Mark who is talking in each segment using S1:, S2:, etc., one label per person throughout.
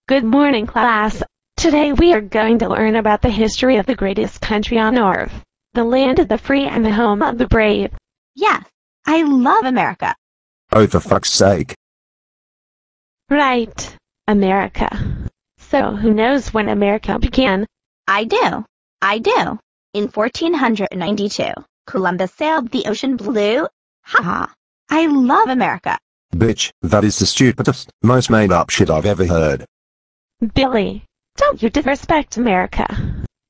S1: Good morning, class. Today we are going to learn about the history of the greatest country on earth, the land of the free and the home of the brave.
S2: Yes, I love America.
S3: Oh, for fuck's sake.
S1: Right, America. So who knows when America began?
S2: I do. In 1492, Columbus sailed the ocean blue. Haha. I love America.
S3: Bitch, that is the stupidest, most made-up shit I've ever heard.
S1: Billy, don't you disrespect America.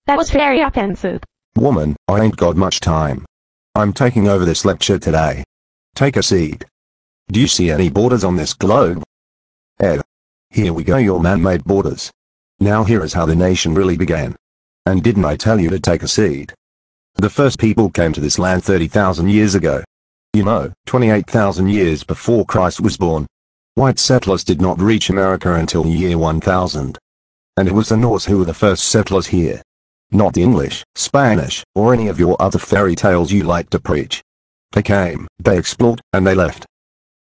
S1: That was very offensive.
S3: Woman, I ain't got much time. I'm taking over this lecture today. Take a seat. Do you see any borders on this globe? Ed. Here we go, your man-made borders. Now here is how the nation really began. And didn't I tell you to take a seat? The first people came to this land 30,000 years ago. 28,000 years before Christ was born. White settlers did not reach America until the year 1000. And it was the Norse who were the first settlers here. Not the English, Spanish, or any of your other fairy tales you like to preach. They came, they explored, and they left.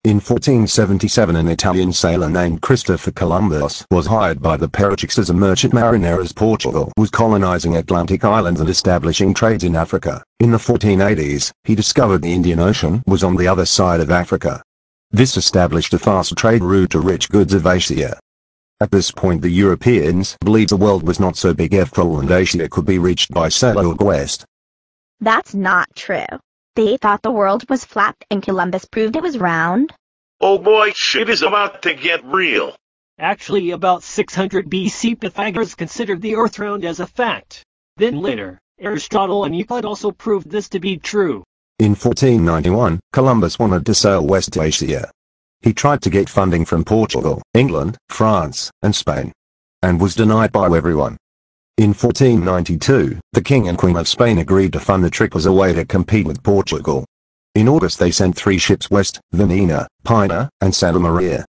S3: In 1477 an Italian sailor named Christopher Columbus was hired by the Portuguese as a merchant mariner as Portugal was colonizing Atlantic islands and establishing trades in Africa. In the 1480s, he discovered the Indian Ocean was on the other side of Africa. This established a fast trade route to rich goods of Asia. At this point the Europeans believed the world was not so big after all and Asia could be reached by sail west.
S2: That's not true. They thought the world was flat and Columbus proved it was round.
S4: Oh boy, shit is about to get real.
S5: Actually, about 600 BC, Pythagoras considered the earth round as a fact. Then later, Aristotle and Euclid also proved this to be true.
S3: In 1491, Columbus wanted to sail west to Asia. He tried to get funding from Portugal, England, France, and Spain. And was denied by everyone. In 1492, the King and Queen of Spain agreed to fund the trip as a way to compete with Portugal. In August they sent 3 ships west, the Nina, Pinta, and Santa Maria.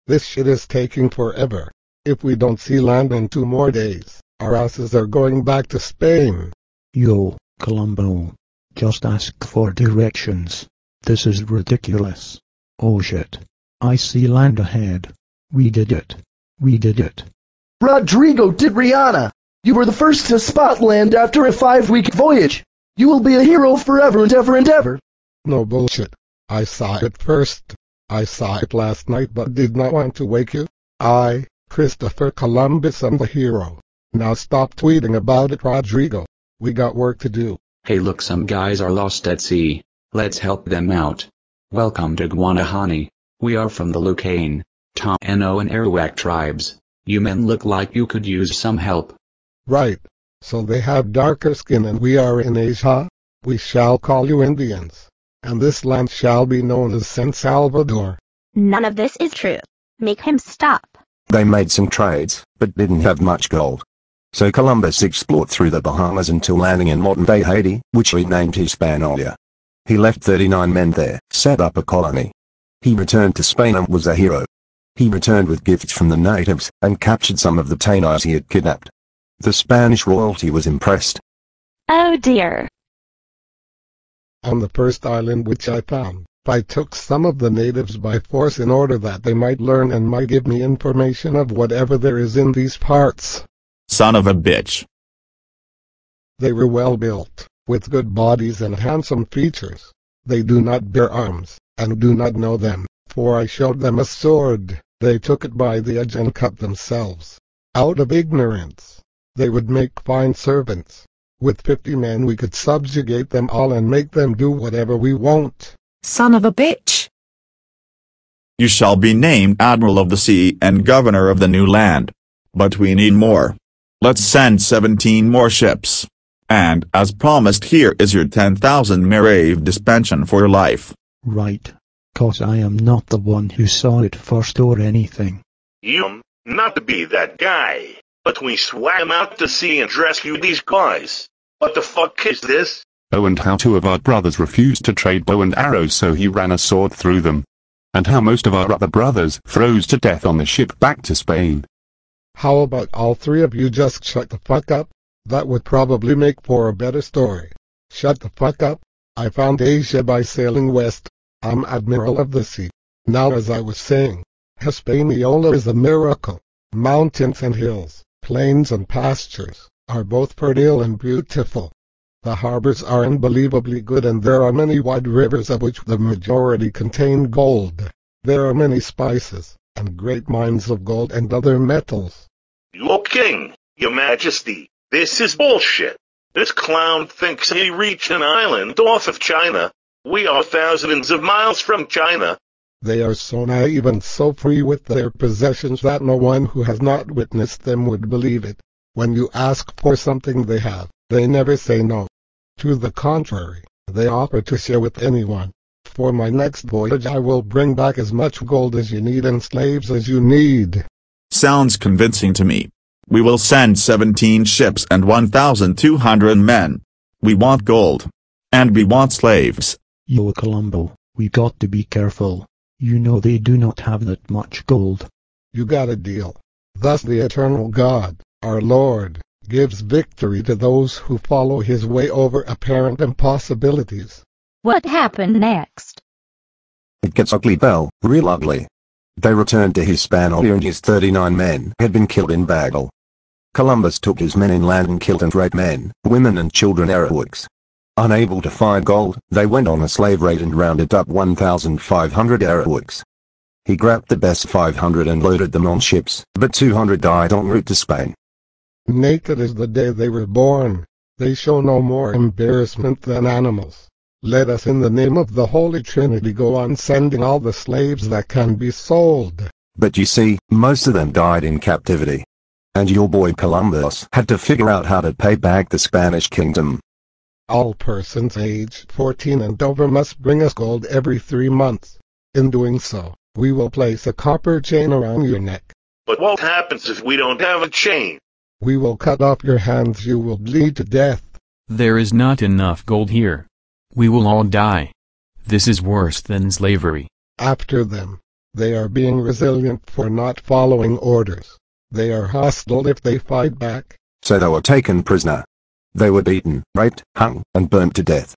S6: This shit is taking forever. If we don't see land in 2 more days, our asses are going back to Spain.
S7: Yo, Columbo. Just ask for directions. This is ridiculous. Oh shit. I see land ahead. We did it.
S8: Rodrigo did Rihanna. You were the first to spot land after a 5-week voyage. You will be a hero forever and ever and ever.
S6: No bullshit. I saw it first. I saw it last night but did not want to wake you. I, Christopher Columbus, am the hero. Now stop tweeting about it, Rodrigo. We got work to do.
S9: Hey look, some guys are lost at sea. Let's help them out. Welcome to Guanahani. We are from the Lucane, Taino and Arawak tribes. You men look like you could use some help.
S6: Right. So they have darker skin and we are in Asia? We shall call you Indians. And this land shall be known as San Salvador.
S2: None of this is true. Make him stop.
S3: They made some trades, but didn't have much gold. So Columbus explored through the Bahamas until landing in modern-day Haiti, which he named Hispaniola. He left 39 men there, set up a colony. He returned to Spain and was a hero. He returned with gifts from the natives, and captured some of the Tainos he had kidnapped. The Spanish royalty was impressed.
S1: Oh dear.
S6: On the first island which I found, I took some of the natives by force in order that they might learn and might give me information of whatever there is in these parts.
S10: Son of a bitch.
S6: They were well built, with good bodies and handsome features. They do not bear arms, and do not know them, for I showed them a sword. They took it by the edge and cut themselves. Out of ignorance. They would make fine servants. With 50 men we could subjugate them all and make them do whatever we want.
S11: Son of a bitch.
S10: You shall be named Admiral of the Sea and Governor of the new land. But we need more. Let's send 17 more ships. And as promised, here is your 10,000 Merave dispensation for life.
S7: Right. 'Cause I am not the one who saw it first or anything.
S4: Not to be that guy. But we swam out to sea and rescued these guys. What the fuck is this?
S12: Oh, and how 2 of our brothers refused to trade bow and arrows, so he ran a sword through them. And how most of our other brothers froze to death on the ship back to Spain.
S6: How about all 3 of you just shut the fuck up? That would probably make for a better story. Shut the fuck up. I found Asia by sailing west. I'm Admiral of the Sea. Now, as I was saying, Hispaniola is a miracle. Mountains and hills, plains and pastures, are both fertile and beautiful. The harbors are unbelievably good, and there are many wide rivers of which the majority contain gold. There are many spices, and great mines of gold and other metals.
S4: Your king, your majesty, this is bullshit. This clown thinks he reached an island off of China. We are thousands of miles from China.
S6: They are so naive and so free with their possessions that no one who has not witnessed them would believe it. When you ask for something they have, they never say no. To the contrary, they offer to share with anyone. For my next voyage I will bring back as much gold as you need and slaves as you need.
S10: Sounds convincing to me. We will send 17 ships and 1,200 men. We want gold. And we want slaves.
S7: Yo Columbo, we got to be careful. You know they do not have that much gold.
S6: You got a deal. Thus the eternal God, our Lord, gives victory to those who follow his way over apparent impossibilities.
S2: What happened next?
S3: It gets ugly, Bell, real ugly. They returned to Hispaniola and his 39 men had been killed in battle. Columbus took his men inland and killed and raped men, women and children Arawaks. Unable to find gold, they went on a slave raid and rounded up 1,500 Arawaks. He grabbed the best 500 and loaded them on ships, but 200 died en route to Spain.
S6: Naked as the day they were born, they show no more embarrassment than animals. Let us in the name of the Holy Trinity go on sending all the slaves that can be sold.
S3: But you see, most of them died in captivity. And your boy Columbus had to figure out how to pay back the Spanish kingdom.
S6: All persons aged 14 and over must bring us gold every 3 months. In doing so, we will place a copper chain around your neck.
S4: But what happens if we don't have a chain?
S6: We will cut off your hands. You will bleed to death.
S11: There is not enough gold here. We will all die. This is worse than slavery.
S6: After them. They are being resilient for not following orders. They are hostile if they fight back.
S3: So they were taken prisoner. They were beaten, raped, hung, and burnt to death.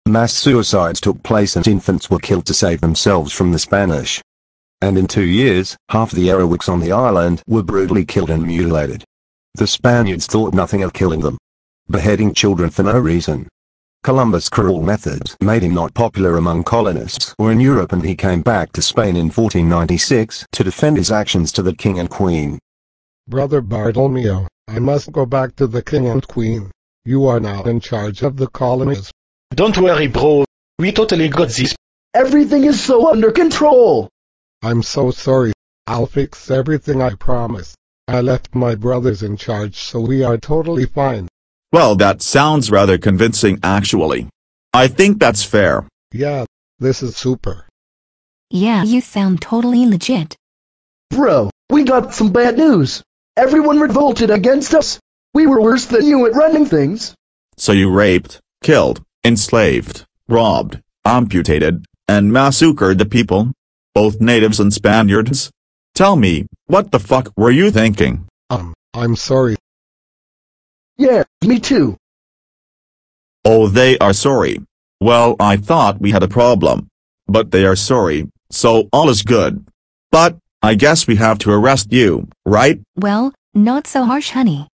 S3: Mass suicides took place and infants were killed to save themselves from the Spanish. And in 2 years, half the Arawaks on the island were brutally killed and mutilated. The Spaniards thought nothing of killing them. Beheading children for no reason. Columbus' cruel methods made him not popular among colonists or in Europe, and he came back to Spain in 1496 to defend his actions to the king and queen.
S6: Brother Bartolomeo, I must go back to the king and queen. You are now in charge of the colonies.
S13: Don't worry, bro. We totally got this.
S8: Everything is so under control.
S6: I'm so sorry. I'll fix everything, I promise. I left my brothers in charge, so we are totally fine.
S10: Well, that sounds rather convincing actually. I think that's fair.
S6: Yeah, this is super.
S14: Yeah, you sound totally legit.
S8: Bro, we got some bad news. Everyone revolted against us. We were worse than you at running things.
S10: So you raped, killed, enslaved, robbed, amputated, and massacred the people? Both natives and Spaniards? Tell me, what the fuck were you thinking?
S6: I'm sorry.
S8: Yeah, me too.
S10: Oh, they are sorry. Well, I thought we had a problem. But they are sorry, so all is good. But, I guess we have to arrest you, right?
S14: Well, not so harsh, honey.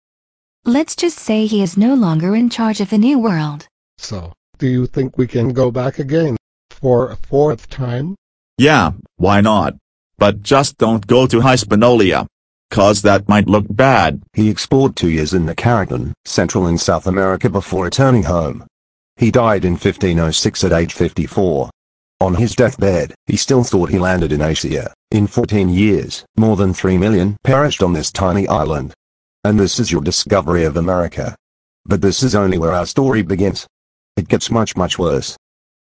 S14: Let's just say he is no longer in charge of the New World.
S6: So, do you think we can go back again? For a 4th time?
S10: Yeah, why not? But just don't go to Hispaniola. 'Cause that might look bad.
S3: He explored 2 years in the Caribbean, Central and South America before returning home. He died in 1506 at age 54. On his deathbed, he still thought he landed in Asia. In 14 years, more than 3 million perished on this tiny island. And this is your discovery of America. But this is only where our story begins. It gets much worse.